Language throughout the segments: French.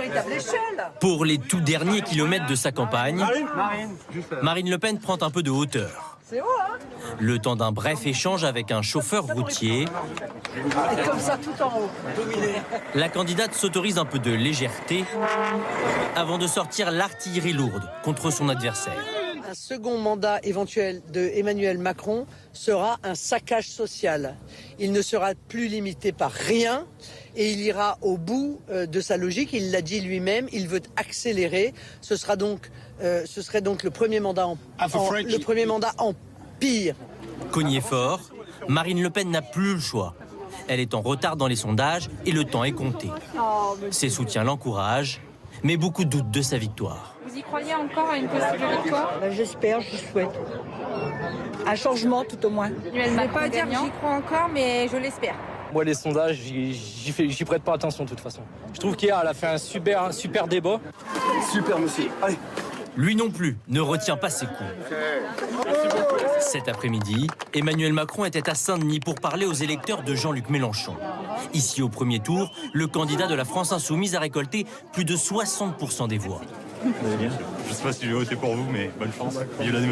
véritable échelle. Pour les tout derniers kilomètres de sa campagne, Marine Le Pen prend un peu de hauteur. C'est haut, hein? Le temps d'un bref échange avec un chauffeur routier, Et comme ça, tout en haut. Dominé. la candidate s'autorise un peu de légèreté avant de sortir l'artillerie lourde contre son adversaire. Un second mandat éventuel de Emmanuel Macron sera un saccage social. Il ne sera plus limité par rien et il ira au bout de sa logique. Il l'a dit lui-même, il veut accélérer. Ce serait donc le premier mandat en pire. Cogné fort, Marine Le Pen n'a plus le choix. Elle est en retard dans les sondages et le temps est compté. Ses soutiens l'encouragent, mais beaucoup doutent de sa victoire. Vous y croyez encore à une possible victoire? J'espère, je souhaite. Un changement tout au moins. Je ne vais pas dire que j'y crois encore, mais je l'espère. Moi, les sondages, j'y prête pas attention de toute façon. Je trouve qu'hier, elle a fait un super débat. Super, monsieur. Allez. Lui non plus ne retient pas ses coups. Cet après-midi, Emmanuel Macron était à Saint-Denis pour parler aux électeurs de Jean-Luc Mélenchon. Ici, au premier tour, le candidat de la France Insoumise a récolté plus de 60% des voix. Vous allez bien? Je ne sais pas si je vais voter pour vous, mais bonne chance.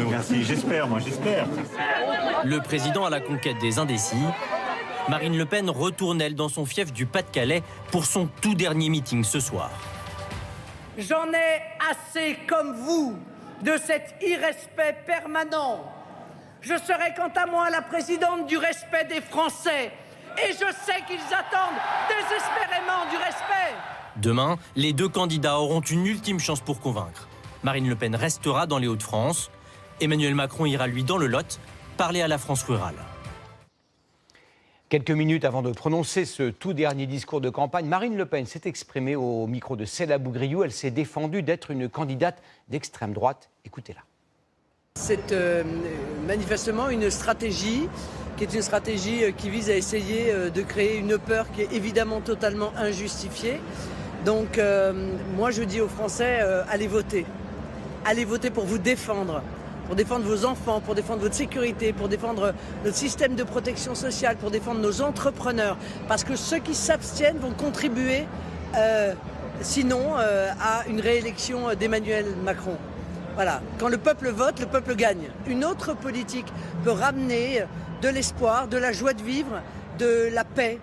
Merci, j'espère, j'espère. Le président à la conquête des indécis. Marine Le Pen retourne, elle, dans son fief du Pas-de-Calais pour son tout dernier meeting ce soir. J'en ai assez, comme vous, de cet irrespect permanent. Je serai quant à moi la présidente du respect des Français. Et je sais qu'ils attendent désespérément du respect. Demain, les deux candidats auront une ultime chance pour convaincre. Marine Le Pen restera dans les Hauts-de-France. Emmanuel Macron ira, lui, dans le Lot, parler à la France rurale. Quelques minutes avant de prononcer ce tout dernier discours de campagne, Marine Le Pen s'est exprimée au micro de Céla Bougriou. Elle s'est défendue d'être une candidate d'extrême droite. Écoutez-la. C'est manifestement une stratégie qui est une stratégie qui vise à essayer de créer une peur qui est évidemment totalement injustifiée. Donc moi je dis aux Français, allez voter. Allez voter pour vous défendre. Pour défendre vos enfants, pour défendre votre sécurité, pour défendre notre système de protection sociale, pour défendre nos entrepreneurs. Parce que ceux qui s'abstiennent vont contribuer, sinon, à une réélection d'Emmanuel Macron. Voilà. Quand le peuple vote, le peuple gagne. Une autre politique peut ramener de l'espoir, de la joie de vivre, de la paix,